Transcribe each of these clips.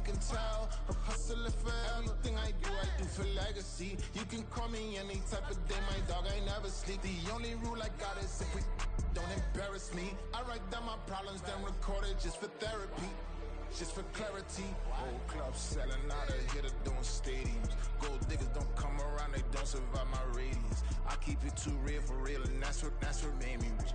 you can tell. I'm hustling for everything I do for legacy. You can call me any type of day, my dog, I never sleep. The only rule I got is if we don't embarrass me. I write down my problems, then record it just for therapy. Just for clarity, whole club selling out of here to doing stadiums. Gold diggers don't come around, they don't survive my radius. I keep it too real for real, and that's what made me rich.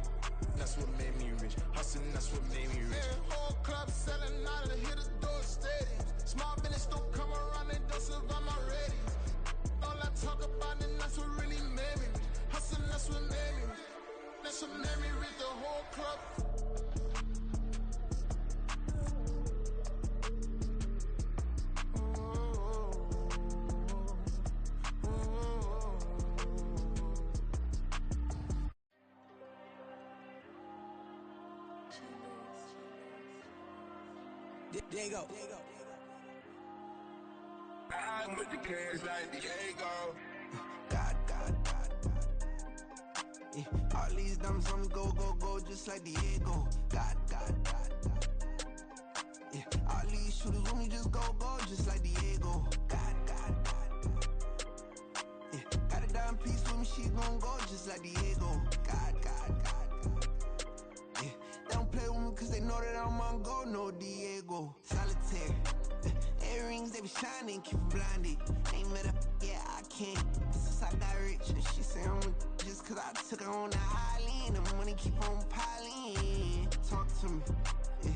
That's what made me rich. Hustling, that's what made me rich. Yeah, whole club selling out of here to doing stadiums. Small business don't come around, they don't survive my radius. All I talk about, and that's what really made me rich. Hustling, that's what made me rich. That's what made me rich. The whole club. Diego. I'm with the cash like Diego. God. Yeah. All these diamonds on me go, just like Diego. God. Yeah. All these shooters with me just go, just like Diego. God. Yeah. Got a dime piece with me, she gon' go just like Diego. God. Yeah. They don't play with me cause they know that I'm on go, no Diego. Solitaire. Earrings, they be shining, keep me blinded. Ain't met up, yeah, I can't. Since I got rich, and she say I'm just cause I took her on the island. The money keep on piling. Talk to me, yeah.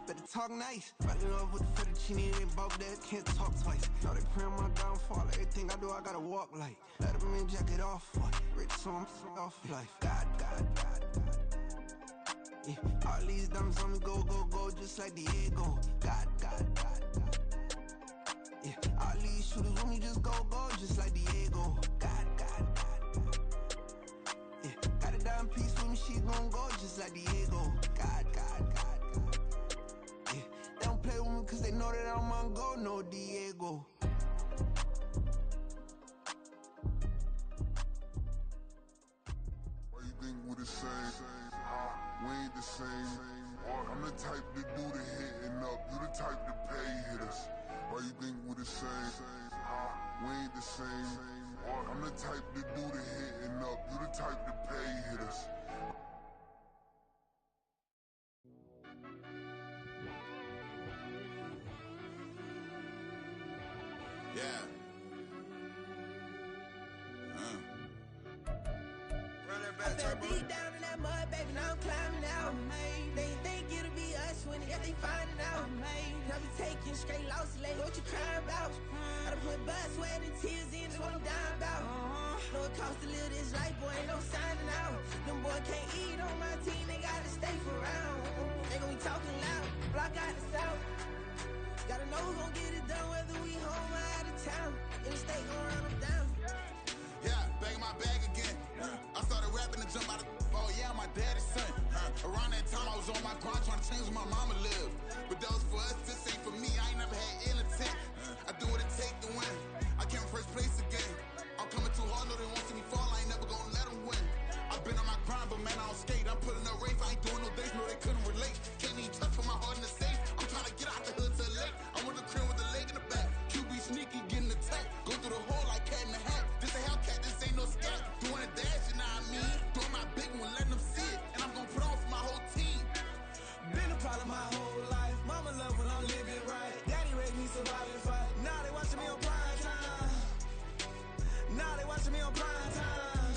Better talk nice. Rockin' up with the fettuccine, they both that can't talk twice. Know they pray on my downfall, everything I do, I gotta walk like. Let them in, jacket off, rich, so I'm off life. God. Yeah. All these diamonds on me go, just like Diego. God. Yeah. All these shooters with me just go, just like Diego. God. Yeah. Got a dime piece with me, she gon' go just like Diego. God. Yeah. They don't play with me cause they know that I'm on go, no Diego. Why you think we the same? We ain't the same. I'm the type to do the hitting up, you the type to pay hitters. Why you think we the same? We ain't the same. I'm the type to do the hitting up, you the type to pay hitters. Yeah. Run that back, turbo. Deep down in that mud, baby, now I'm climbing out. They think it'll be us when they finding out. I be taking straight losses lately, what you crying about? I done put blood, sweat, and tears in, that's what I'm dying about. Know it costs to live this life, boy, ain't no signing out. Them boy can't eat on my team, they gotta stay for round. They gon' be talking loud, block out the south. Gotta know who gon' get it done, whether we home or out of town. In the state, gon' run them down. Yeah, back in my bag again. I started rapping to jump out of. Oh yeah, my daddy's son. Around that time I was on my grind trying to change where my mama lived. But that was for us, this ain't for me. I ain't never had ill intent. I do what it take to win. I came in first place again. I'm coming too hard, know they want to see me fall. I ain't never gonna let them win. I've been on my grind, but man, I don't skate. I'm putting up race, I ain't doing no days, no they couldn't relate. Can't even touch for my heart in the safe. I'm trying to get out the hood to the lake. I'm with the crib with the leg in the back. QB sneaky, getting attacked. Go through the hole like cat in the hat. This a Hellcat, this ain't no scat. Doing a dash, you know what I mean? Doing my big one, letting them see it. And I'm gonna put on for my whole team. Been a problem my whole life. Mama love when I'm living right. Daddy raised me survive and fight. Now they watching me on prime time. Now they watching me on prime time.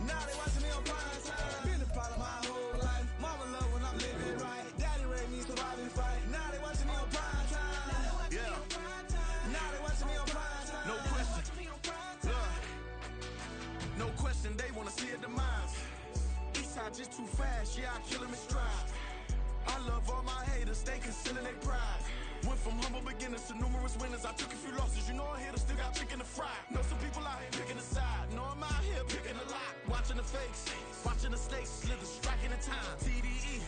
Now they watching me on prime time. Been a problem my whole life. Mama love when I'm living right. Daddy raised me survive and fight. Now they watching me on prime time. Yeah. Now they watching me on prime time. No question. No question, they wanna see a demise. Eastside just too fast, yeah, I kill them in stride. I love all my haters, they concealing their pride. Went from humble beginners to numerous winners. I took a few losses, you know I hit, still got chicken to fry. Know some people out here picking a side. Know I'm out here picking a lot. Watching the fakes, watching the stakes, slither, striking the time. TDE,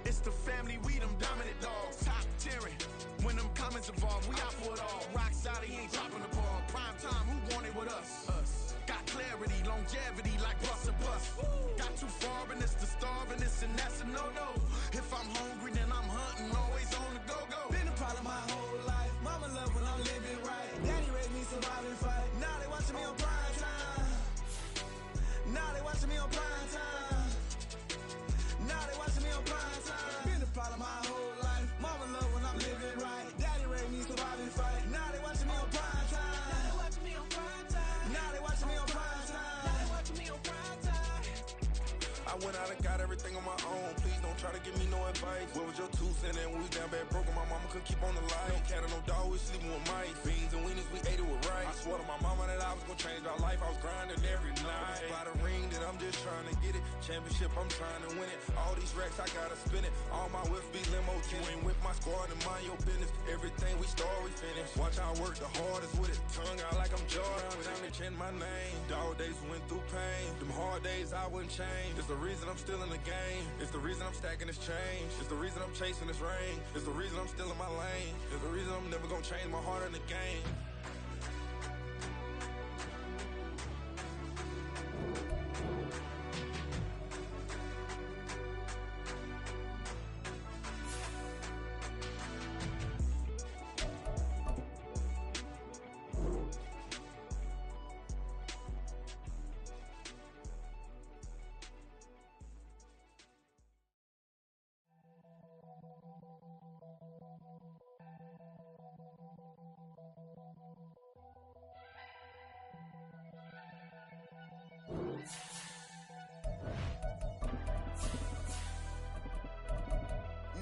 it's the family, we them dominant dogs. Top tiering, when them comments involved, we out for it all. Rock side, he ain't dropping the ball. Prime time, who want it with us? Got clarity, longevity like bus and bus. Got too far and it's the starving, this and that's a no-no. If I'm hungry, then I'm hunting, always on the go-go. Been a problem my out everything on my own. Please don't try to give me no advice. What was your 2 cents and we was down bad broke and my mama could keep on the light. No cat or no dog, we sleeping with mice. Beans and weenies, we ate it with rice. I swore to my mama that I was gonna change our life. I was grinding every night. By the ring that I'm just trying to get it. Championship, I'm trying to win it. All these racks, I gotta spin it. All my whips be limo. You ain't with my squad and mind your business. Everything we start, we finish. Watch I work the hardest with it. Tongue out like I'm Jordan. Time to change my name. Dog days went through pain. Them hard days I wouldn't change. It's the reason I'm still in the game. It's the reason I'm stacking this change. It's the reason I'm chasing this ring. It's the reason I'm still in my lane. It's the reason I'm never gonna change my heart in the game.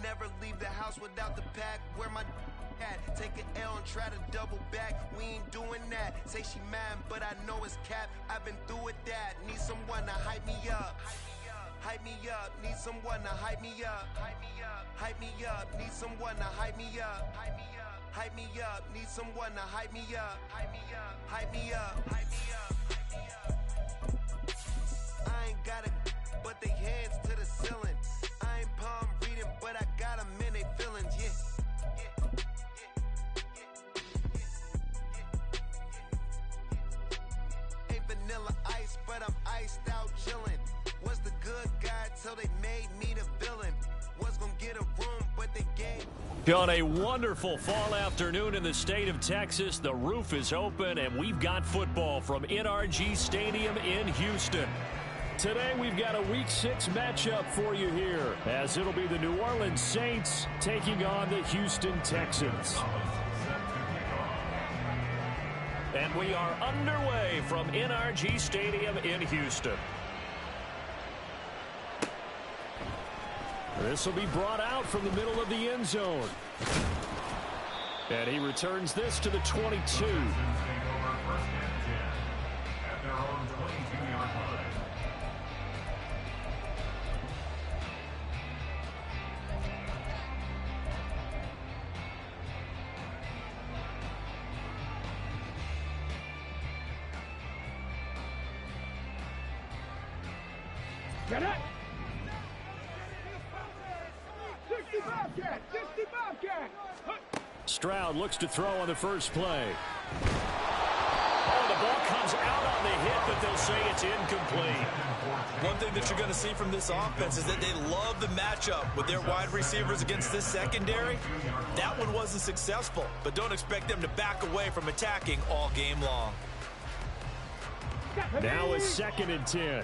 Never leave the house without the pack. Where my at? Take an L and try to double back. We ain't doing that. Say she mad, but I know it's cap. I've been through with that. Need someone to hype me up. Hype me up. Need someone to hype me up. Hype me up. Hype me up. Need someone to hype me up. Hype me up. Hype me up. Need someone to hype me up. Hype me up. Hype me up. Hype me up. I ain't got it, but they hands to the ceiling. I ain't palm reading, but I got them in they feelings, yeah. Ain't vanilla ice, but I'm iced out chillin'. Was the good guy till they made me the villain. Was gonna get a room, but they gave. On a wonderful fall afternoon in the state of Texas, the roof is open and we've got football from NRG Stadium in Houston. Today we've got a Week 6 matchup for you here, as it'll be the New Orleans Saints taking on the Houston Texans. And we are underway from NRG Stadium in Houston. This will be brought out from the middle of the end zone. And he returns this to the 22. Get it! 60 Bobcat! 60 Bobcat! Stroud looks to throw on the first play. Oh, the ball comes out on the hit, but they'll say it's incomplete. One thing that you're going to see from this offense is that they love the matchup with their wide receivers against this secondary. That one wasn't successful, but don't expect them to back away from attacking all game long. Now it's 2nd and 10.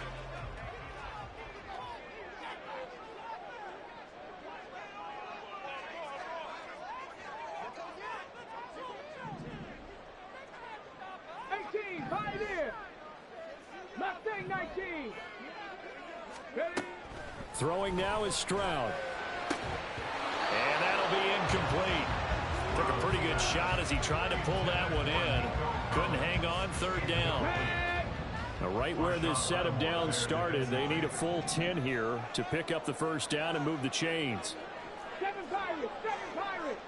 Throwing now is Stroud. And that'll be incomplete. Took a pretty good shot as he tried to pull that one in. Couldn't hang on, 3rd down. Now right where this set of downs started, they need a full 10 here to pick up the first down and move the chains. 7 Pirates! 7 Pirates!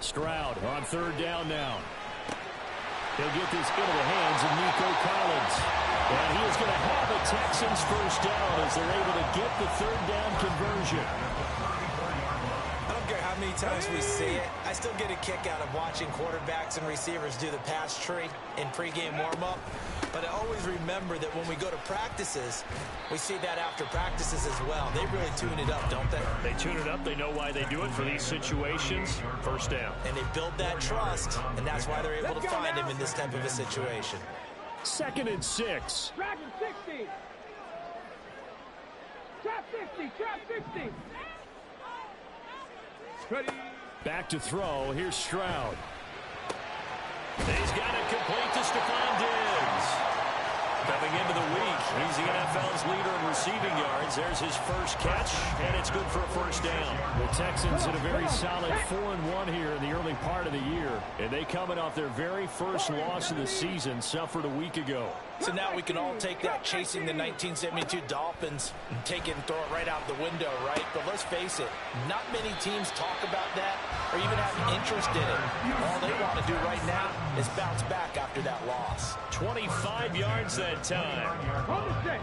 Stroud on 3rd down now. He'll get this into the hands of Nico Collins. And he is going to have the Texans first down as they're able to get the 3rd down conversion. I don't care how many times we see it. I still get a kick out of watching quarterbacks and receivers do the pass tree in pregame warm-up. But I always remember that when we go to practices, we see that after practices as well. They really tune it up, don't they? They tune it up. They know why they do it for these situations. First down. And they build that trust, and that's why they're able to find him in this type of a situation. 2nd and 6. Dragon 60. Trap 60. Trap 60. Ready. Back to throw. Here's Stroud. He's got it complete to Stephon Diggs. Coming into the week, he's the NFL's leader in receiving yards. There's his first catch, and it's good for a first down. The Texans had a very solid 4-1 here in the early part of the year, and they coming off their very first loss of the season, suffered a week ago. So now we can all take that chasing the 1972 Dolphins and take it and throw it right out the window, right? But let's face it, not many teams talk about that or even have interest in it. All they want to do right now is bounce back after that loss. 25 yards that time. On the stick.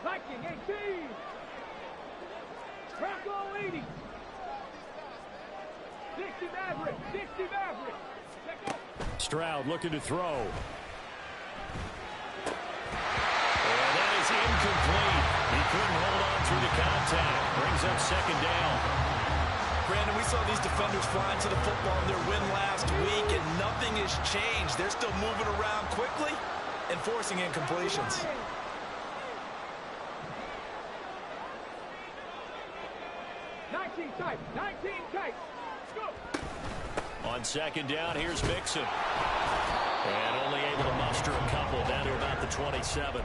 Viking 18. Bronco 80. 60 Maverick. 60 Maverick. Stroud looking to throw. And that is incomplete. He couldn't hold on through the contact. Brings up second down. Brandon, we saw these defenders flying to the football in their win last week, and nothing has changed. They're still moving around quickly and forcing incompletions. Tight. 19 tight. Let's go. On second down, here's Mixon. And only able to muster a couple down to about the 27.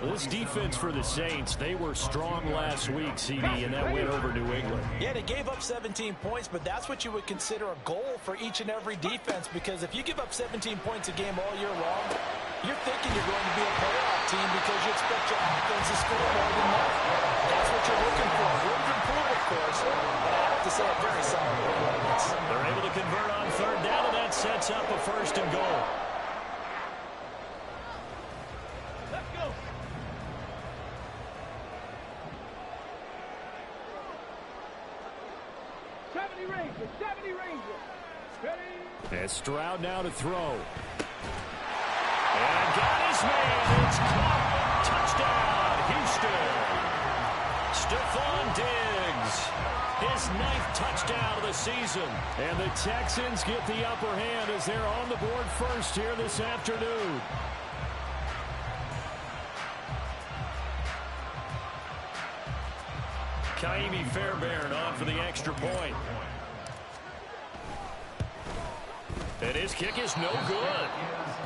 Well, this defense for the Saints, they were strong last week, CD, and that win over New England. Yeah, they gave up 17 points, but that's what you would consider a goal for each and every defense, because if you give up 17 points a game all year long, you're thinking you're going to be a playoff team because you expect your offense to score more than that. That's what you're looking for. Room to improve, of course, but I have to say a very solid performance. They're able to convert on third down, and that sets up a first and goal. Let's go. '70 Ranger. Ready? And Stroud now to throw. And got his man. It's caught. Touchdown, Houston. Stephon Diggs. His 9th touchdown of the season. And the Texans get the upper hand as they're on the board first here this afternoon. Kaimi Fairbairn on for the extra point. And his kick is no good.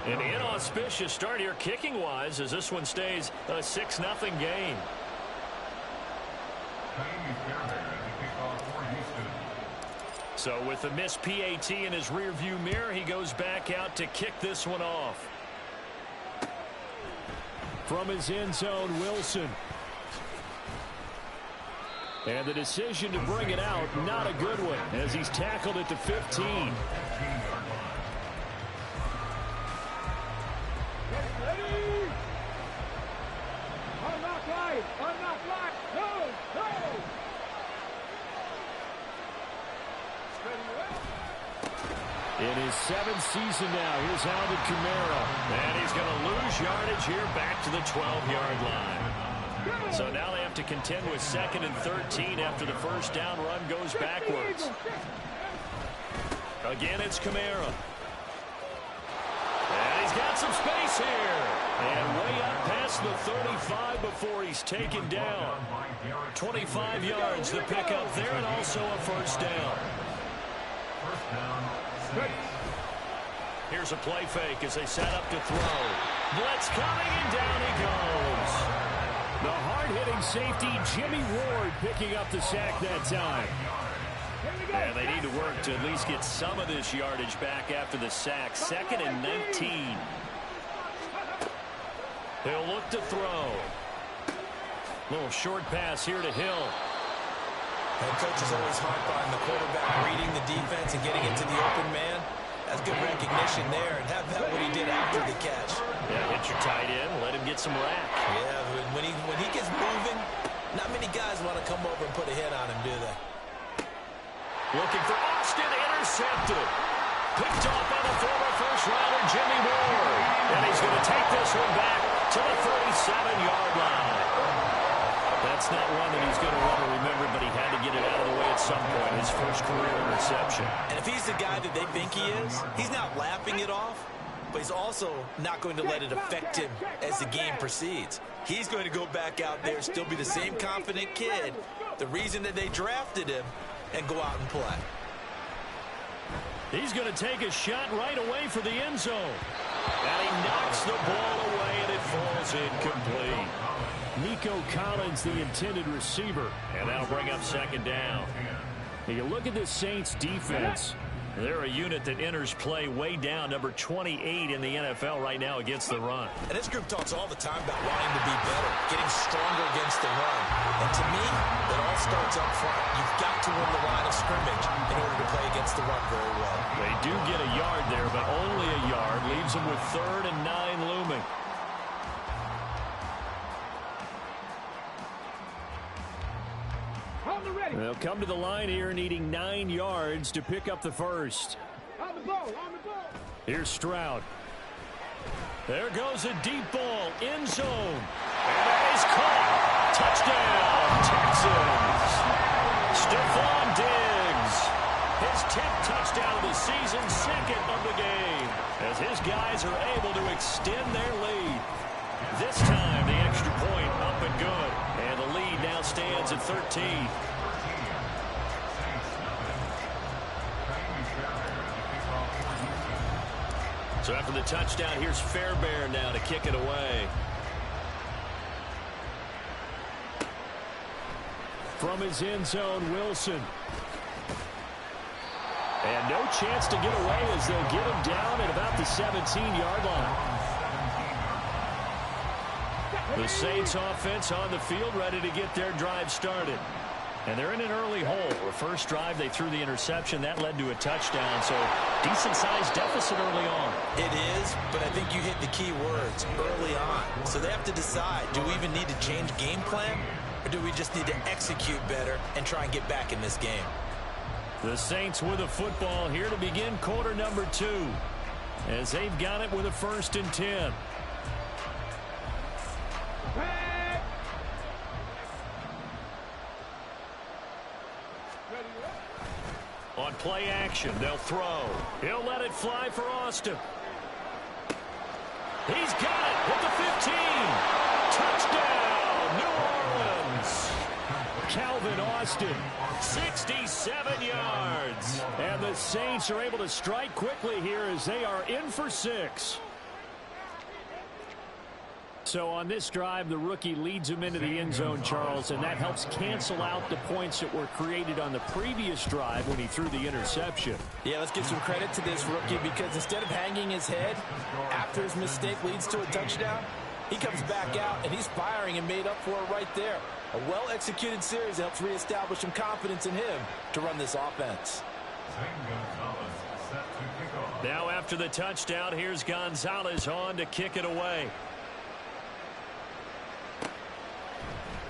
An inauspicious start here kicking-wise as this one stays a 6-0 game. So with a missed PAT in his rearview mirror, he goes back out to kick this one off. From his end zone, Wilson. And the decision to bring it out, not a good one, as he's tackled at the 15. Unlock live. No. In his 7th season now, here's Alvin Kamara. And he's going to lose yardage here back to the 12-yard line. So now they have to contend with 2nd and 13 after the first down run goes backwards. Again, it's Kamara. And he's got some space here. And way up past the 35 before he's taken down. 25 yards, the pickup there, and also a first down. Here's a play fake as they set up to throw. Blitz coming, and down he goes. The hard-hitting safety, Jimmy Ward, picking up the sack that time. And they need to work to at least get some of this yardage back after the sack. 2nd and 19. He'll look to throw. Little short pass here to Hill. Head coach is always harp on the quarterback reading the defense and getting into the open man. That's good recognition there, and have that what he did after the catch. Yeah, hit your tight end, let him get some rack. Yeah, when he gets moving, not many guys want to come over and put a hit on him, do they? Looking for Austin, intercepted. Picked off by the former first-rounder Jimmy Ward. And he's going to take this one back to the 37-yard line. That's not one that he's going to want to remember, but he had to get it out of the way at some point, his first career interception. And if he's the guy that they think he is, he's not laughing it off, but he's also not going to let it affect him as the game proceeds. He's going to go back out there, still be the same confident kid, the reason that they drafted him, and go out and play. He's going to take a shot right away for the end zone. And he knocks the ball away, and it falls incomplete. Nico Collins, the intended receiver. And that'll bring up second down. Now you look at this Saints defense. They're a unit that enters play way down, number 28 in the NFL right now against the run. And this group talks all the time about wanting to be better, getting stronger against the run. And to me, it all starts up front. You've got to win the line of scrimmage in order to play against the run very well. They do get a yard there, but only a yard. Leaves them with 3rd and 9 looming. They'll come to the line here needing 9 yards to pick up the first. On the ball, on the ball. Here's Stroud. There goes a deep ball, end zone. And that is caught. Touchdown, Texans. Stephon Diggs. His 10th touchdown of the season, 2nd of the game. As his guys are able to extend their lead. This time, the extra point up and good. And the lead now stands at 13. So after the touchdown, here's Fairbairn now to kick it away. From his end zone, Wilson. And no chance to get away as they'll get him down at about the 17-yard line. The Saints offense on the field ready to get their drive started. And they're in an early hole. The first drive, they threw the interception. That led to a touchdown, so decent-sized deficit early on. It is, but I think you hit the key words, early on. So they have to decide, do we even need to change game plan, or do we just need to execute better and try and get back in this game? The Saints with a football here to begin quarter number 2, as they've got it with a 1st and 10. On play action, they'll throw. He'll let it fly for Austin. He's got it with the 15. Touchdown, New Orleans. Calvin Austin, 67 yards. And the Saints are able to strike quickly here as they are in for 6. So on this drive, the rookie leads him into the end zone, Charles, and that helps cancel out the points that were created on the previous drive when he threw the interception. Yeah, let's give some credit to this rookie because instead of hanging his head after his mistake leads to a touchdown, he comes back out and he's firing and made up for it right there. A well-executed series helps reestablish some confidence in him to run this offense. Now after the touchdown, here's Gonzalez on to kick it away.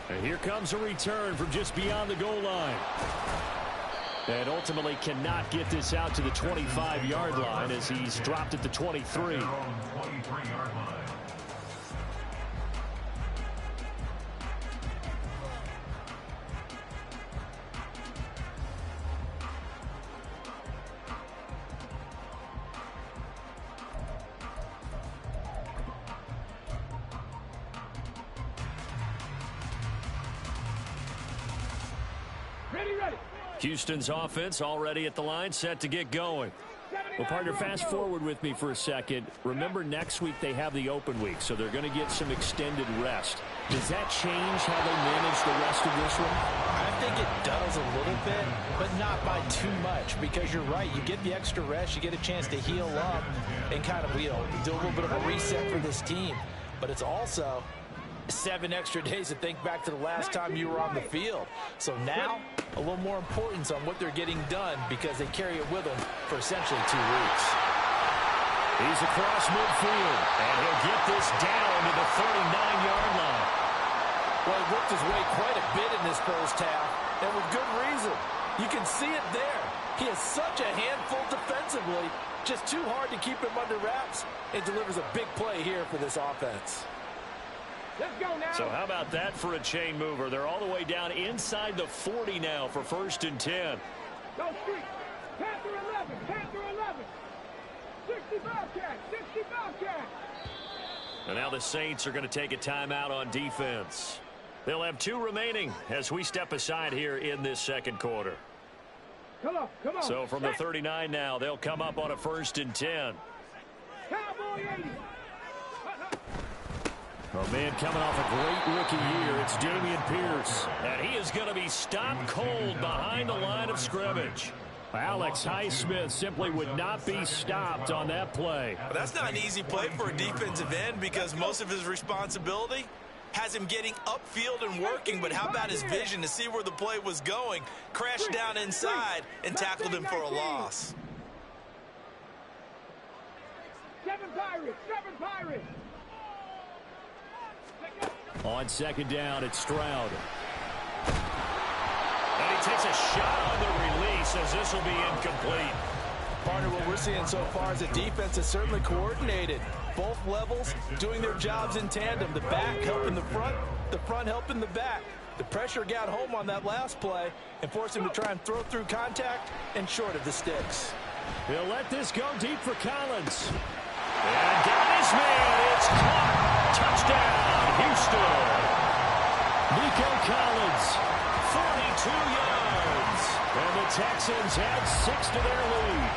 And here comes a return from just beyond the goal line. And ultimately cannot get this out to the 25-yard line as he's dropped at the 23. Houston's offense already at the line, set to get going. Well, partner, fast forward with me for a second. Remember, next week they have the open week, so they're going to get some extended rest. Does that change how they manage the rest of this one? I think it does a little bit, but not by too much, because you're right. You get the extra rest, you get a chance to heal up and kind of, do a little bit of a reset for this team. But it's also 7 extra days to think back to the last time you were on the field. So now, a little more importance on what they're getting done because they carry it with them for essentially 2 weeks. He's across midfield, and he'll get this down to the 39-yard line. Well, he worked his way quite a bit in this first half, and with good reason. You can see it there. He is such a handful defensively, just too hard to keep him under wraps, and delivers a big play here for this offense. Let's go now. So how about that for a chain mover? They're all the way down inside the 40 now for 1st and 10. Go street. Panther 11. Panther 11. 65 cat. 65 cat. And now the Saints are going to take a timeout on defense. They'll have 2 remaining as we step aside here in this second quarter. Come on. So from the 39 now, they'll come up on a 1st and 10. Cowboy 80. Oh, man, coming off a great rookie year, it's Dameon Pierce. And he is going to be stopped cold behind the line of scrimmage. Alex Highsmith simply would not be stopped on that play. Well, that's not an easy play for a defensive end because most of his responsibility has him getting upfield and working, but how about his vision to see where the play was going, crashed down inside, and tackled him for a loss. 7 Pirates. On 2nd down, it's Stroud. And he takes a shot on the release as this will be incomplete. Partner, what we're seeing so far is a defense that's certainly coordinated. Both levels doing their jobs in tandem. The back helping the front helping the back. The pressure got home on that last play and forced him to try and throw through contact and short of the sticks. He'll let this go deep for Collins. And got his man. It's caught. Touchdown, Houston. Nico Collins, 42 yards. And the Texans add 6 to their lead.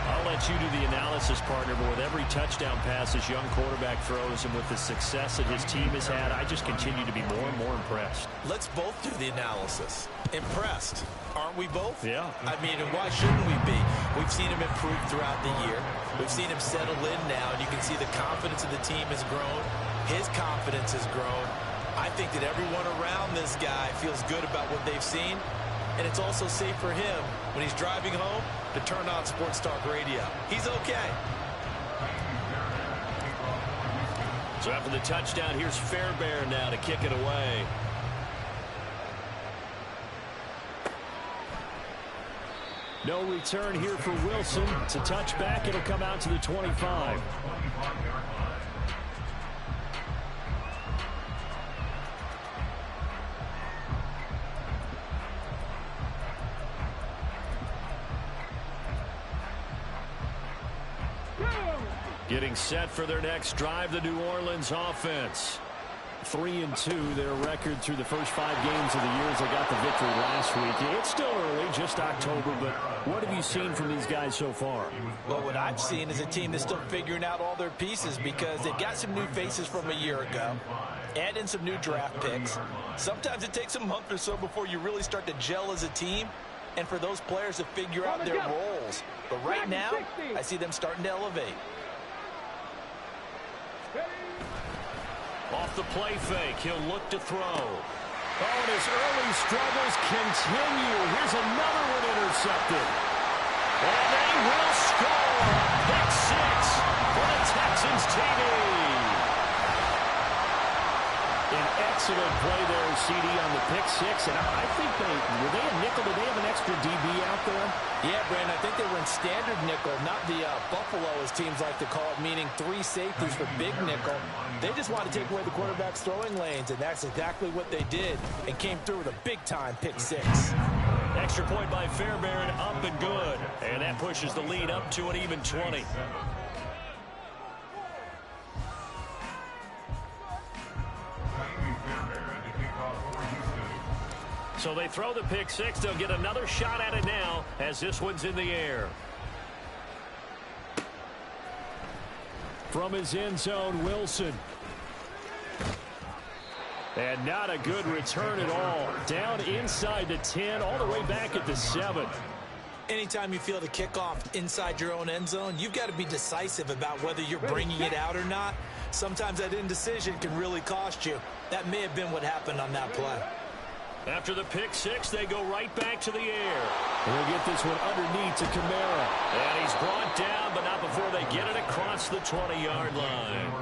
I'll let you do the analysis, partner, but with every touchdown pass this young quarterback throws and with the success that his team has had, I just continue to be more and more impressed. Let's both do the analysis. Impressed, aren't we both? Yeah. I mean, and why shouldn't we be? We've seen him improve throughout the year. We've seen him settle in now, and you can see the confidence of the team has grown. His confidence has grown. I think that everyone around this guy feels good about what they've seen, and it's also safe for him when he's driving home to turn on Sports Talk Radio. He's okay. So after the touchdown, here's Fairbairn now to kick it away. No return here for Wilson. It's a touchback. It'll come out to the 25. Getting set for their next drive, the New Orleans offense. 3-2, their record through the first 5 games of the year as they got the victory last week. It's still early, just October, but what have you seen from these guys so far? Well, what I've seen is a team that's still figuring out all their pieces because they've got some new faces from a year ago, add in some new draft picks. Sometimes it takes a month or so before you really start to gel as a team and for those players to figure out their roles. But right now, I see them starting to elevate. Off the play fake, he'll look to throw. Oh, and his early struggles continue. Here's another one intercepted. And they will score. Pick 6 for the Texans TV. An excellent play there, CD, on the pick 6. And I think were they a nickel? Did they have an extra DB out there? Yeah, Brandon, I think they were in standard nickel, not the Buffalo, as teams like to call it, meaning 3 safeties for big nickel. They just want to take away the quarterback's throwing lanes, and that's exactly what they did and came through with a big-time pick 6. Extra point by Fairbairn, up and good. And that pushes the lead up to an even 20. So they throw the pick 6. They'll get another shot at it now as this one's in the air. From his end zone, Wilson. And not a good return at all. Down inside the 10, all the way back at the 7. Anytime you feel the kickoff inside your own end zone, you've got to be decisive about whether you're bringing it out or not. Sometimes that indecision can really cost you. That may have been what happened on that play. After the pick 6, they go right back to the air. They'll get this one underneath to Kamara. And he's brought down, but not before they get it across the 20-yard line.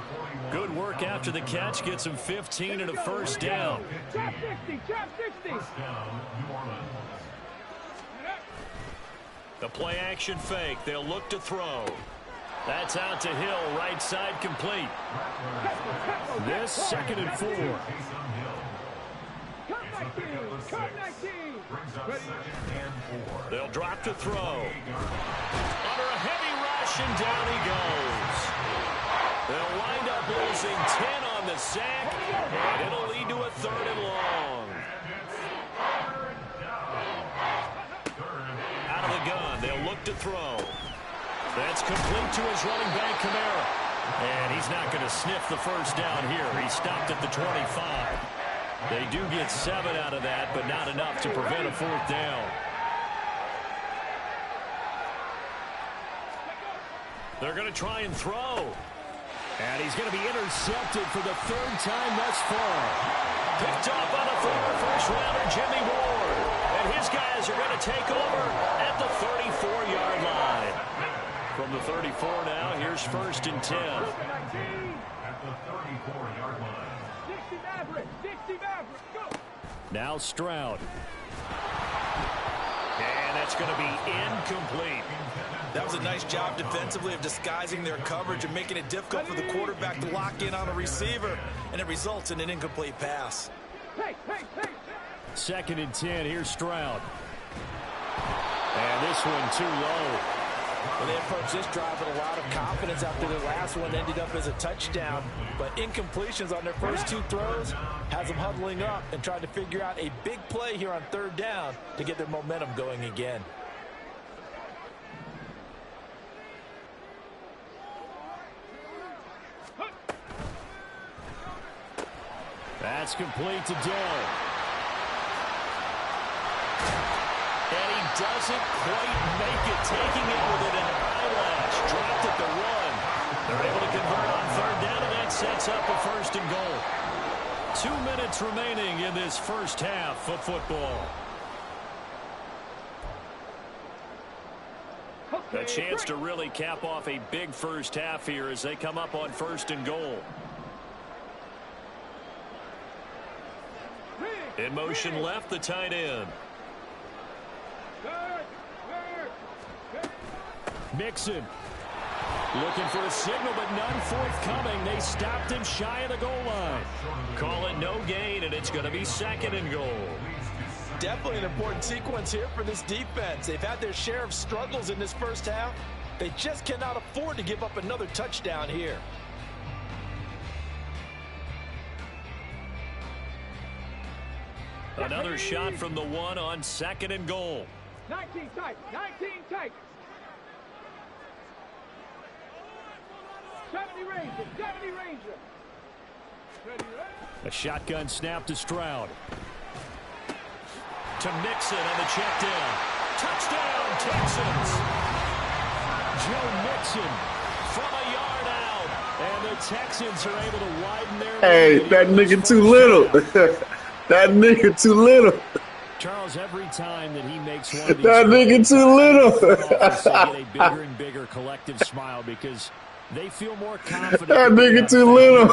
Good work after the catch. Gets him 15 and a first down. Drop 60. The play action fake. They'll look to throw. That's out to Hill, right side complete. This 2nd and 4. Cut 19. They'll drop to throw. Under a heavy rush, and down he goes. They'll wind up losing 10 on the sack, and it'll lead to a 3rd and long. to throw. That's complete to his running back, Kamara. And he's not going to sniff the first down here. He stopped at the 25. They do get 7 out of that, but not enough to prevent a 4th down. They're going to try and throw. And he's going to be intercepted for the 3rd time thus far. Picked off on a former first-rounder, Jimmy Ward. And his guys are going to take over at the 34-yard line. From the 34 now, here's 1st and 10. At the 34-yard line. 60 Maverick, go! Now Stroud. And that's going to be incomplete. That was a nice job defensively of disguising their coverage and making it difficult for the quarterback to lock in on a receiver, and it results in an incomplete pass. Hey. 2nd and 10, here's Stroud. And this one too low. Well, they approached this drive with a lot of confidence after their last one ended up as a touchdown. But incompletions on their first 2 throws has them huddling up and trying to figure out a big play here on 3rd down to get their momentum going again. That's complete to Dell. And he doesn't quite make it, taking it with an eyelash. Dropped at the 1. They're able to convert on 3rd down, and that sets up a 1st and goal. 2 minutes remaining in this first half of football. A chance to really cap off a big first half here as they come up on 1st and goal. In motion left, the tight end. Mixon looking for a signal, but none forthcoming. They stopped him shy of the goal line. Call it no gain, and it's going to be 2nd and goal. Definitely an important sequence here for this defense. They've had their share of struggles in this first half. They just cannot afford to give up another touchdown here. Another shot from the 1 on 2nd and goal. 19 tight. 70 Ranger. A shotgun snap to Stroud. To Mixon on the check down. Touchdown, Texans. Joe Mixon from a yard out. And the Texans are able to widen their lead. Hey, that nigga too little. That nigga too little. Charles, every time that he makes one of these, that nigga too little. they get a bigger and bigger collective smile because they feel more confident. That nigga too little.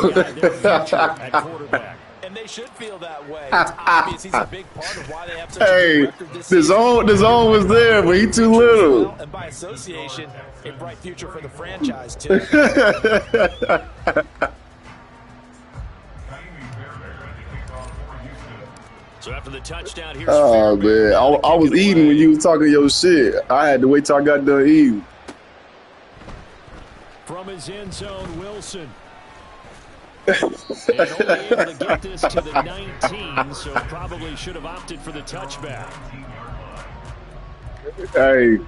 At quarterback. And they should feel that way. It's obvious he's a big part of why they have such a good record this the season. zone was there, but he too little. And by association, a bright future for the franchise, too. So after the touchdown, here's oh, man. I was eating when you was talking your shit. I had to wait till I got done eating. From his end zone, Wilson. And only able to get this to the 19, so probably should have opted for the touchback. Hey.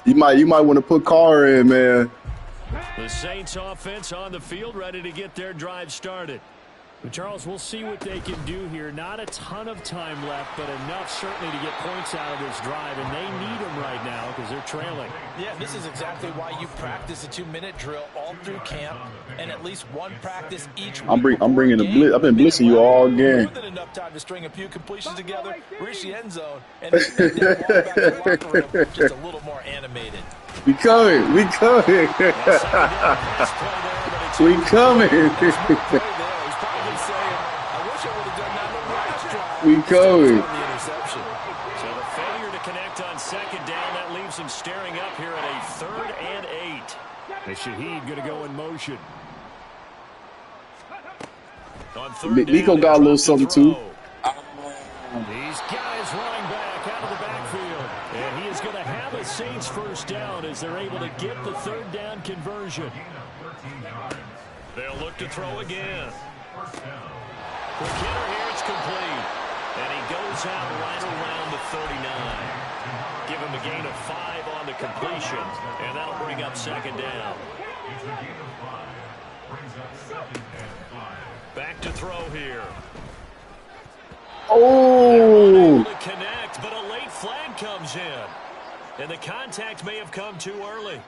You might want to put Carr in, man. The Saints offense on the field, ready to get their drive started. But Charles, we'll see what they can do here. Not a ton of time left, but enough certainly to get points out of this drive, and they need them right now because they're trailing. Yeah, this is exactly why you practice a 2-minute drill all through camp and at least one practice each week. I'm bringing the blitz. I've been blitzing you all game. More than enough time to string a few completions together, reach the end zone, and then make that walk back to the locker room just a little more animated. We coming. We coming. We coming. We coming. So the failure to connect on 2nd down, that leaves him staring up here at a 3rd and 8. And Shaheed going to go in motion. On 3rd Nico down, got a little something too. These guys running back out of the backfield. And he is going to have a Saints 1st down as they're able to get the 3rd down conversion. They'll look to throw again. For Kidder here, it's complete. And he goes out right around the 39. Give him a gain of 5 on the completion, and that'll bring up second down. Back to throw here. Oh! To connect, but a late flag comes in. And the contact may have come too early.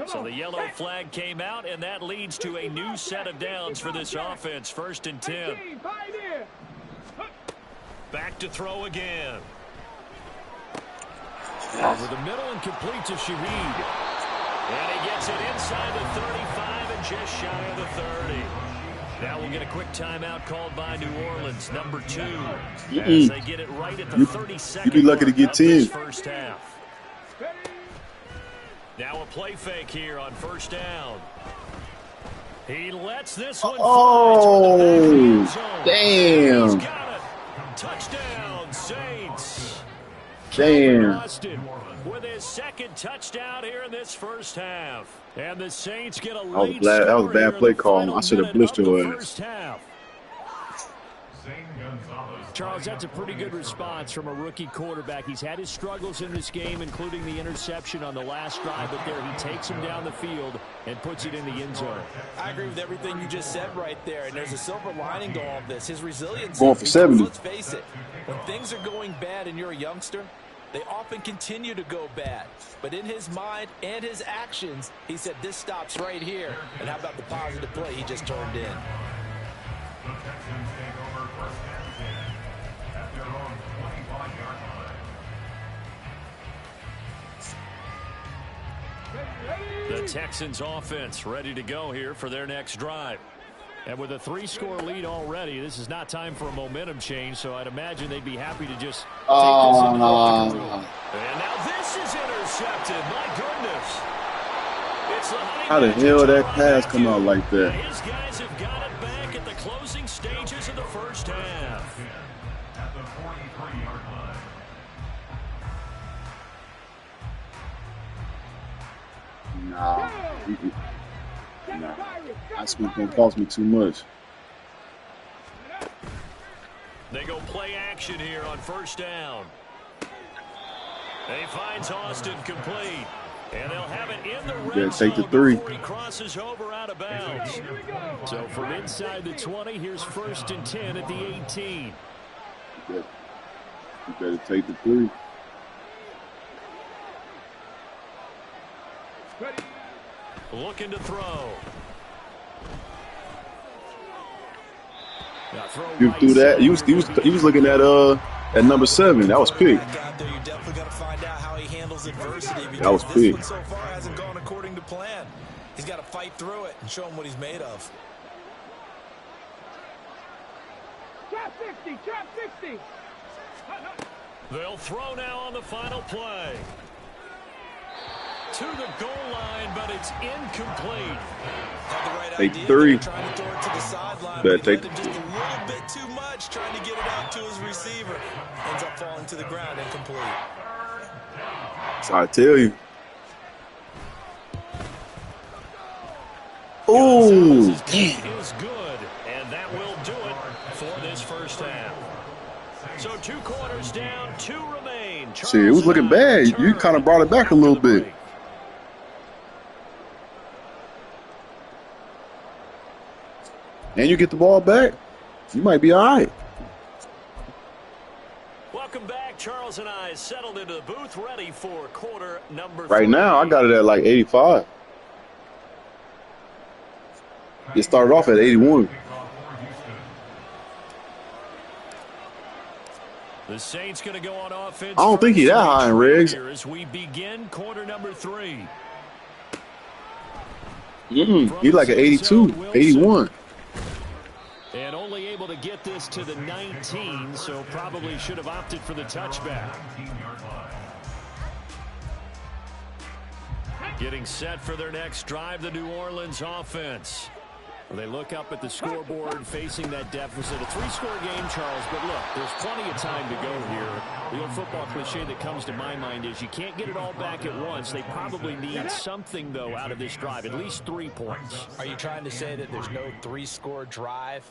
So the yellow flag came out, and that leads to a new set of downs for this offense. 1st and 10. Back to throw again. Over the middle and complete to Shaheed. And he gets it inside the 35 and just shy of the 30. Now we'll get a quick timeout called by New Orleans, number 2. As they get it right at the 32nd. You'd be lucky to get 10. First half. Now a play fake here on 1st down. He lets this one oh, damn. He's got it. Touchdown, Saints. Damn. Austin with his 2nd touchdown here in this first half. And the Saints get a late that was a bad play call. I should have blistered your ass. Charles, that's a pretty good response from a rookie quarterback. He's had his struggles in this game, including the interception on the last drive, but there he takes him down the field and puts it in the end zone. I agree with everything you just said right there, and there's a silver lining to all of this. His resilience. Going for 70. Let's face it, when things are going bad and you're a youngster, they often continue to go bad. But in his mind and his actions, he said, this stops right here. And how about the positive play he just turned in? The Texans offense ready to go here for their next drive. And with a 3-score lead already, this is not time for a momentum change, so I'd imagine they'd be happy to just take this into the locker room. And now this is intercepted. My goodness. It's the how the hell that pass come out like that? His guys have got it back at the closing stages of the first half. At the 43-yard line. Nah. That's what's going to cost me too much. They go play action here on 1st down. And he finds Austin complete. And they'll have it in the red zone take the 3. before he crosses over out of bounds. So from inside the 20, here's 1st and 10 at the 18. You better take the 3. Looking to throw. You threw that. He was looking at number 7. That was pick. You definitely got to find out how he handles adversity. That was this pick. one so far hasn't gone according to plan. He's got to fight through it and show him what he's made of. Trap 60, trap 60. They'll throw now on the final play. To the goal line, but it's incomplete. Take 3. Trying to throw it to the sideline, better but take just a little bit too much, trying to get it out to his receiver. Ends up falling to the ground, incomplete. So I tell you. Oh, damn. Is good, and that will do it for this first half. So 2 quarters down, 2 remain. See, it was looking bad. You kind of brought it back a little bit. And you get the ball back, you might be all right. Welcome back. Charles and I settled into the booth, ready for quarter number 3. Right now, I got it at like 85. It started off at 81. The Saints going to go on offense. I don't think he's that high in regs. As we begin quarter number 3. He's like an 82, 81. And only able to get this to the 19, so probably should have opted for the touchback. Getting set for their next drive, the New Orleans offense. They look up at the scoreboard facing that deficit. A 3-score game, Charles, but look, there's plenty of time to go here. The old football cliche that comes to my mind is you can't get it all back at once. They probably need something, though, out of this drive, at least 3 points. Are you trying to say that there's no 3-score drive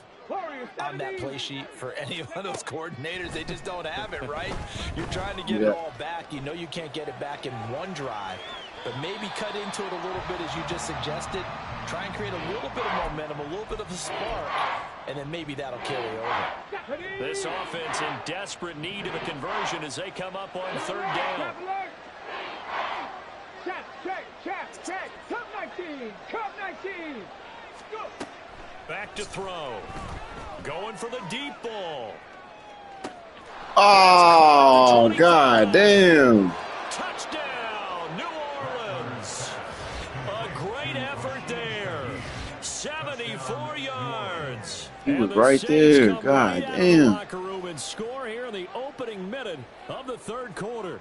on that play sheet for any of those coordinators. They just don't have it, right? You're trying to get it all back. You know you can't get it back in one drive, but maybe cut into it a little bit as you just suggested. Try and create a little bit of momentum, a little bit of a spark, and then maybe that'll carry over. This offense in desperate need of a conversion as they come up on third down. Check. Come 19. Back to throw. Going for the deep ball. Oh, God damn. Touchdown, New Orleans. A great effort there. 74 yards. He was right there. God damn. Locker room and score here in the opening minute of the third quarter.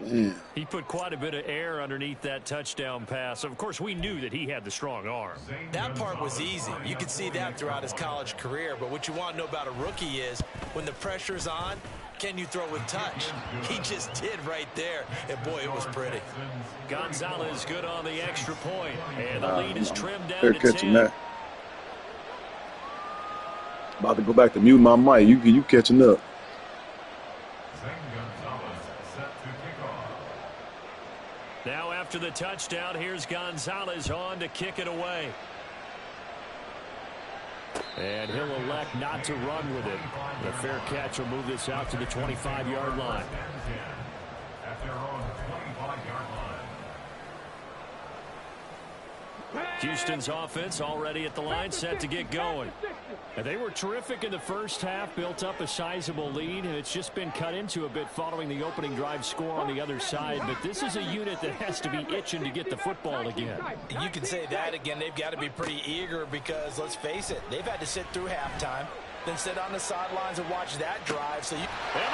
Man. He put quite a bit of air underneath that touchdown pass. Of course, we knew that he had the strong arm. That part was easy. You could see that throughout his college career. But what you want to know about a rookie is when the pressure's on, can you throw with touch? He just did right there. And, boy, it was pretty. Gonzalez good on the extra point. And the lead is trimmed down They're to catching 10. that. About to go back to mute my mic. You catching up. Now after the touchdown, here's Gonzalez on to kick it away. And he'll elect not to run with it. The fair catch will move this out to the 25-yard line. At their own 25-yard line. Houston's offense already at the line, set to get going. And they were terrific in the first half, built up a sizable lead, and it's just been cut into a bit following the opening drive score on the other side. But this is a unit that has to be itching to get the football again. You can say that again. They've got to be pretty eager because, let's face it, they've had to sit through halftime, then sit on the sidelines and watch that drive. And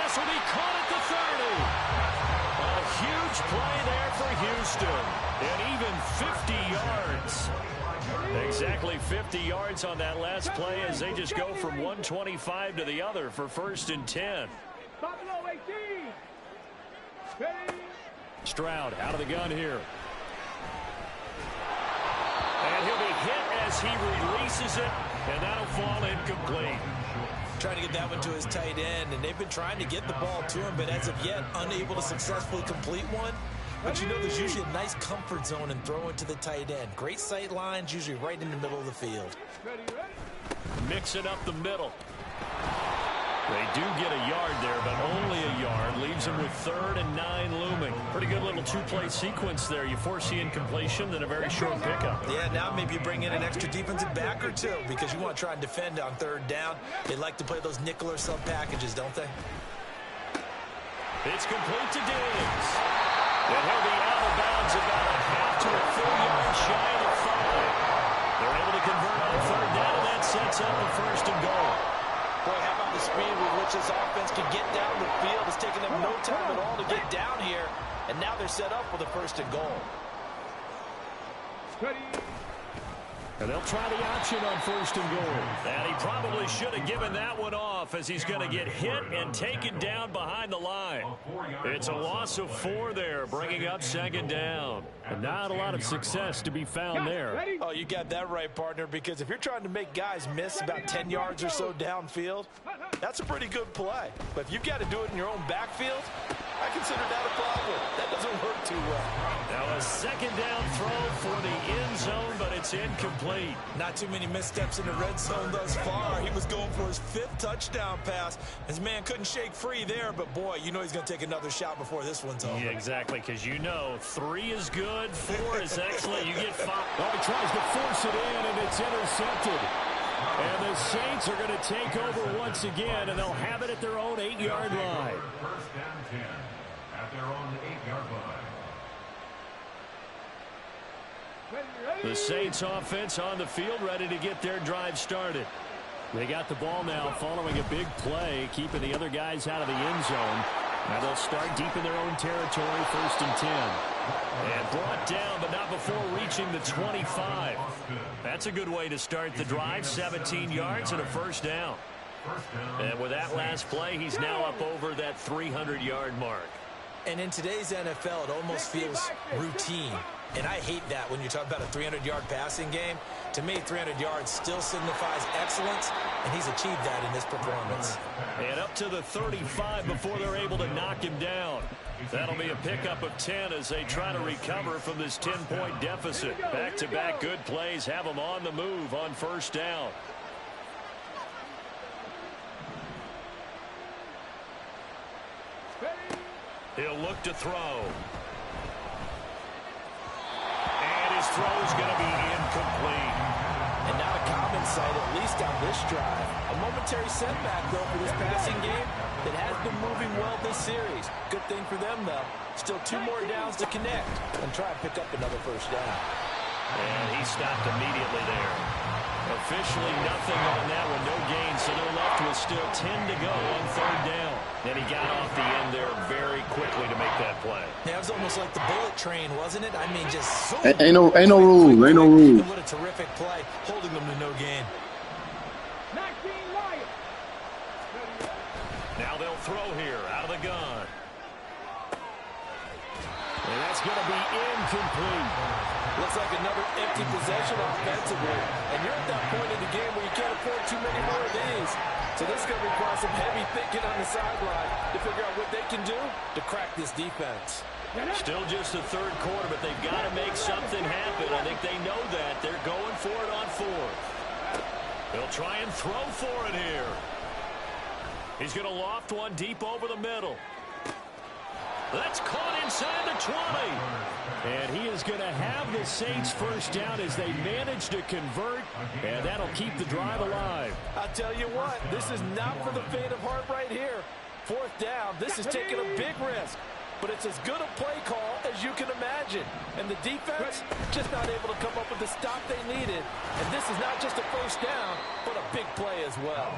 this will be caught at the 30. A huge play there for Houston. And even 50 yards. Exactly 50 yards on that last play as they just go from 125 to the other for 1st and 10. Stroud out of the gun here. And he'll be hit as he releases it, and that'll fall incomplete. Trying to get that one to his tight end, and they've been trying to get the ball to him, but as of yet, unable to successfully complete one. But you know there's usually a nice comfort zone in throwing to the tight end. Great sight lines, usually right in the middle of the field. Mixing up the middle. They do get a yard there, but only a yard. Leaves them with 3rd and 9 looming. Pretty good little two-play sequence there. You force the incompletion, then a very short pickup. Yeah, now maybe you bring in an extra defensive back or two because you want to try and defend on 3rd down. They like to play those nickel or sub packages, don't they? It's complete to Diggs. And he'll be out of bounds about a half to a full yard shy of the 5. They're able to convert on 3rd down, and that sets up the 1st and goal. Boy, how about the speed with which this offense can get down the field? It's taken them no time at all to get down here, and now they're set up with a 1st and goal. And they'll try the option on 1st and goal. And he probably should have given that one off as he's going to get hit and taken down behind the line. It's a loss of 4 there, bringing up 2nd down. And not a lot of success to be found there. Oh, you got that right, partner, because if you're trying to make guys miss about 10 yards or so downfield, that's a pretty good play. But if you've got to do it in your own backfield, I consider that a problem. That doesn't work too well. Now a 2nd down throw for the end zone, but it's incomplete. Not too many missteps in the red zone thus far. He was going for his 5th touchdown pass. His man couldn't shake free there, but boy, you know he's going to take another shot before this one's over. Yeah, exactly, because you know 3 is good, 4 is excellent. You get 5. Oh, he tries to force it in, and it's intercepted. And the Saints are going to take over once again, and they'll have it at their own 8-yard line. 1st and 10 at their own 8-yard line. The Saints offense on the field, ready to get their drive started. They got the ball now following a big play, keeping the other guys out of the end zone. Now they'll start deep in their own territory, 1st and 10. And brought down, but not before reaching the 25. That's a good way to start the drive, 17 yards and a 1st down. And with that last play, he's now up over that 300-yard mark. And in today's NFL, it almost feels routine. And I hate that when you talk about a 300-yard passing game. To me, 300 yards still signifies excellence, and he's achieved that in this performance. And up to the 35 before they're able to knock him down. That'll be a pickup of 10 as they try to recover from this 10-point deficit. Back-to-back good plays have them on the move on first down. He'll look to throw. And his throw's going to be incomplete. And not a common sight, at least on this drive. A momentary setback, though, for this passing game that has been moving well this series. Good thing for them, though. Still 2 more downs to connect and try and pick up another first down. And he stopped immediately there. Officially nothing on that one, no gain, so they're left with still 10 to go on third down. And he got off the end there very quickly to make that play. Yeah, it was almost like the bullet train, wasn't it? I mean, just so ain't no rule. Ain't no rule. What a terrific play, holding them to no gain. Now they'll throw here out of the gun. And that's going to be incomplete. Looks like another empty possession offensively. And you're at that point in the game where you can't afford too many more of these. So this is going to require some heavy thinking on the sideline to figure out what they can do to crack this defense. Still just the third quarter, but they've got to make something happen. I think they know that. They're going for it on fourth. They'll try and throw for it here. He's going to loft one deep over the middle. That's caught inside the 20. And he is going to have the Saints first down as they manage to convert, and that'll keep the drive alive. I'll tell you what, this is not for the faint of heart right here. Fourth down, this is taking a big risk, but it's as good a play call as you can imagine. And the defense just not able to come up with the stop they needed. And this is not just a first down, but a big play as well.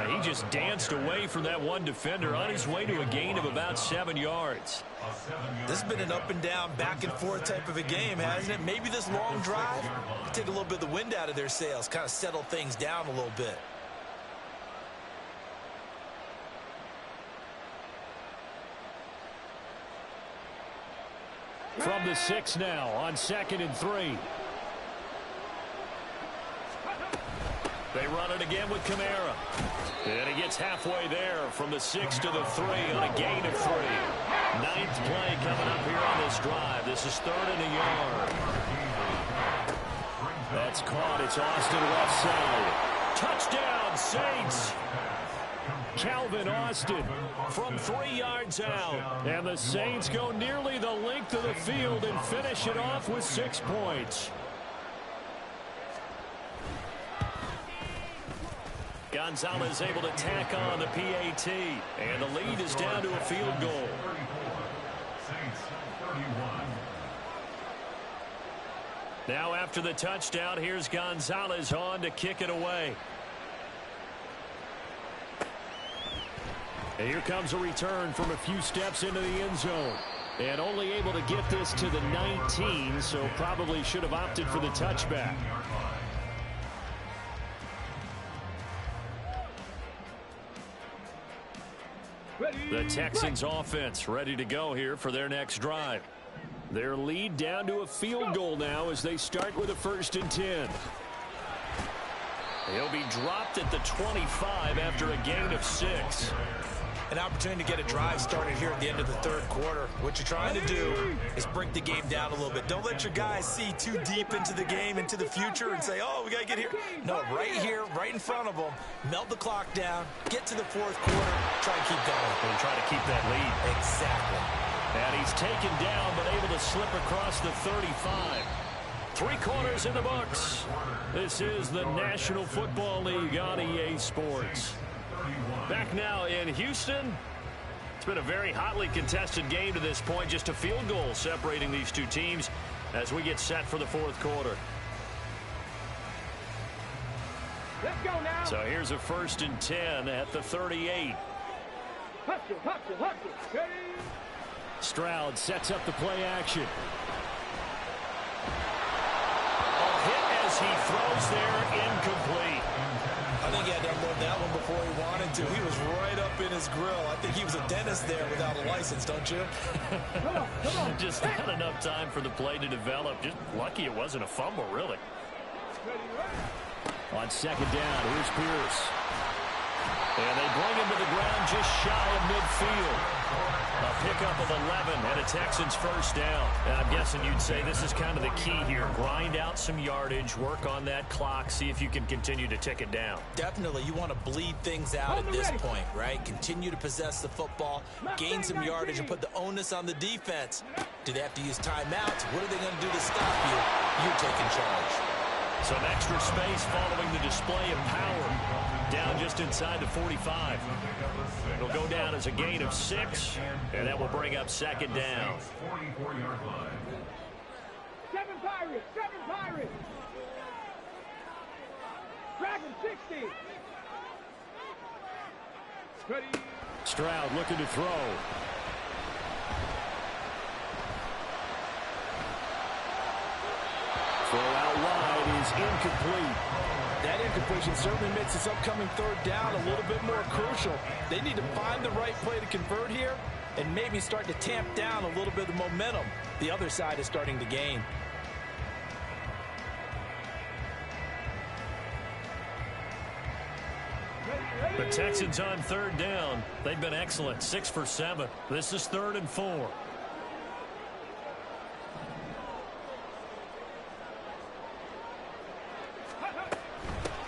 He just danced away from that one defender on his way to a gain of about 7 yards. This has been an up and down, back and forth type of a game, hasn't it? Maybe this long drive will take a little bit of the wind out of their sails, kind of settle things down a little bit. From the 6 now on 2nd and 3. They run it again with Kamara. And he gets halfway there from the 6 to the 3 on a gain of 3. 9th play coming up here on this drive. This is 3rd and a yard. That's caught. It's Austin left side. Touchdown, Saints. Calvin Austin from 3 yards out. And the Saints go nearly the length of the field and finish it off with 6 points. Gonzalez able to tack on the PAT. And the lead is down to a field goal. Now after the touchdown, here's Gonzalez on to kick it away. And here comes a return from a few steps into the end zone. And only able to get this to the 19, so probably should have opted for the touchback. The Texans offense ready to go here for their next drive. Their lead down to a field goal now as they start with a 1st and 10. He'll be dropped at the 25 after a gain of 6. An opportunity to get a drive started here at the end of the third quarter. What you're trying to do is break the game down a little bit. Don't let your guys see too deep into the game, into the future, and say, oh, we got to get here. No, right here, right in front of them, melt the clock down, get to the fourth quarter, try and keep going. And try to keep that lead. Exactly. And he's taken down, but able to slip across the 35. 3 quarters in the books. This is the National Football League on EA Sports. Back now in Houston. It's been a very hotly contested game to this point. Just a field goal separating these two teams as we get set for the fourth quarter. Let's go now. So here's a 1st and 10 at the 38. Hustle, hustle, hustle. Ready? Stroud sets up the play action. A hit as he throws there, incomplete. I think he had to unload that one before he wanted to. He was right up in his grill. I think he was a dentist there without a license, don't you? Just not enough time for the play to develop. Just lucky it wasn't a fumble, really. On second down, here's Pierce. And they bring him to the ground just shy of midfield. A pickup of 11 and a Texans first down. And I'm guessing you'd say this is kind of the key here. Grind out some yardage, work on that clock, see if you can continue to tick it down. Definitely. You want to bleed things out at this point, right? Continue to possess the football, gain some yardage, and put the onus on the defense. Do they have to use timeouts? What are they going to do to stop you? You're taking charge. Some extra space following the display of power. Down just inside the 45. It'll go down as a gain of 6, and that will bring up second down. 44-yard line. 7 Pirates, 7 Pirates. Dragon 60. Ready. Stroud looking to throw. Throw out wide is incomplete. That incompletion certainly makes this upcoming third down a little bit more crucial. They need to find the right play to convert here and maybe start to tamp down a little bit of momentum. The other side is starting to gain. The Texans on third down. They've been excellent. 6 for 7. This is 3rd and 4.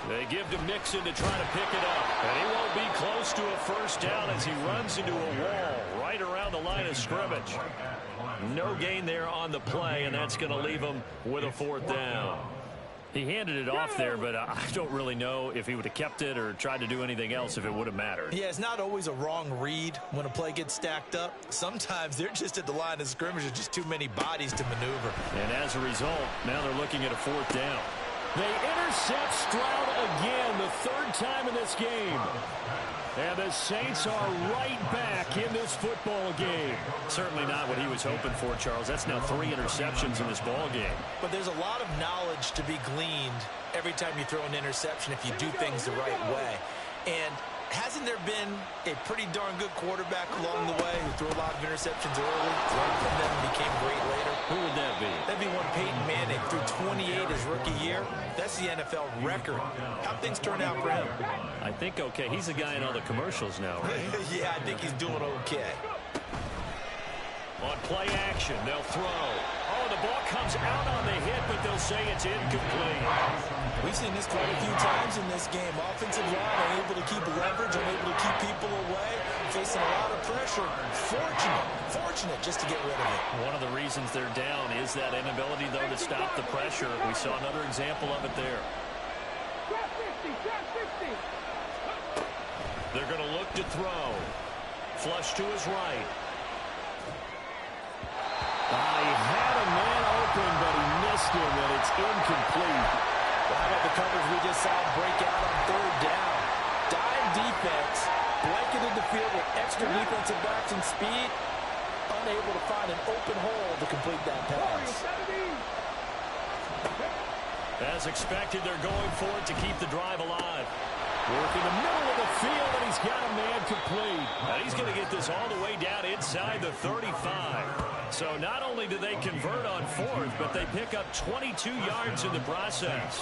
They give to Mixon to try to pick it up. And he won't be close to a first down as he runs into a wall right around the line of scrimmage. No gain there on the play, and that's going to leave him with a 4th down. He handed it off there, but I don't really know if he would have kept it or tried to do anything else if it would have mattered. Yeah, it's not always a wrong read when a play gets stacked up. Sometimes they're just at the line of scrimmage. There's just too many bodies to maneuver. And as a result, now they're looking at a 4th down. They intercept Stroud again, the 3rd time in this game. And the Saints are right back in this football game. Certainly not what he was hoping for, Charles. That's now 3 interceptions in this ball game. But there's a lot of knowledge to be gleaned every time you throw an interception if you do things the right way. And hasn't there been a pretty darn good quarterback along the way who threw a lot of interceptions early, learned from them, and became great later? Who would that be? That'd be one Peyton Manning, threw 28 his rookie year. That's the NFL record. How'd things turn out for him? I think okay. He's the guy in all the commercials now, right? Yeah, I think he's doing okay. On play action, they'll throw. Oh, the ball comes out on the hit, but they'll say it's incomplete. We've seen this quite a few times in this game. Offensive line unable to keep leverage, unable to keep people away, facing a lot of pressure. Fortunate just to get rid of it. One of the reasons they're down is that inability, though, to stop the pressure. We saw another example of it there. They're going to look to throw. Flush to his right. He had a man open, but he missed him, and it's incomplete. How about the coverage we just saw break out on 3rd down? Dime defense, blanketed the field with extra defensive backs and speed, unable to find an open hole to complete that pass. As expected, they're going for it to keep the drive alive. Work in the middle of the field, and he's got a man complete. And he's going to get this all the way down inside the 35. So not only do they convert on 4th, but they pick up 22 yards in the process.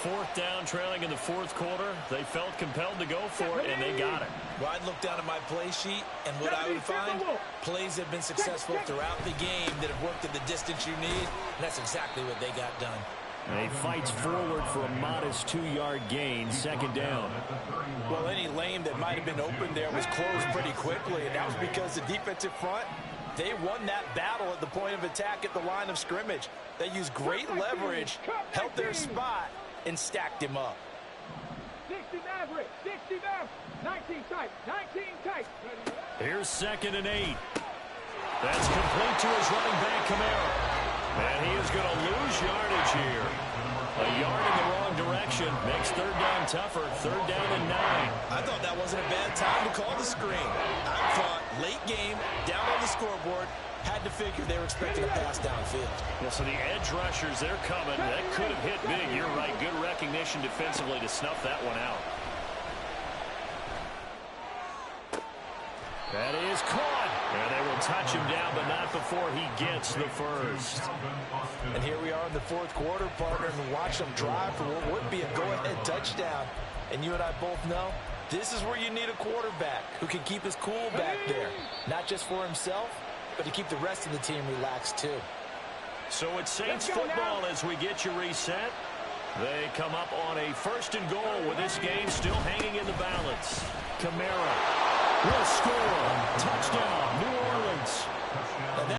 4th down, trailing in the 4th quarter. They felt compelled to go for it, and they got it. Well, I'd look down at my play sheet, and what I would find, plays have been successful throughout the game that have worked at the distance you need, and that's exactly what they got done. And he fights forward for a modest 2-yard gain, 2nd down. Well, any lane that might have been open there was closed pretty quickly, and that was because the defensive front, they won that battle at the point of attack at the line of scrimmage. They used great leverage, held their spot, and stacked him up. 60 Maverick, 60 Maverick, 19 tight, 19 tight. Here's 2nd and 8. That's complete to his running back, Kamara. And he is going to lose yardage here. A yard in the wrong direction makes 3rd down tougher. 3rd down and 9. I thought that wasn't a bad time to call the screen. I thought late game, down on the scoreboard, Had to figure they were expecting a pass downfield. Yeah, so the edge rushers, they're coming. That could have hit big. You're right. Good recognition defensively to snuff that one out. That is caught. And they will touch him down, but not before he gets the first. And here we are in the fourth quarter, partner, and watch them drive for what would be a go-ahead touchdown. And you and I both know this is where you need a quarterback who can keep his cool back there. Not just for himself, but to keep the rest of the team relaxed too. So it's Saints football as we get you reset. They come up on a 1st and goal with this game still hanging in the balance. Kamara will score. Touchdown, New Orleans.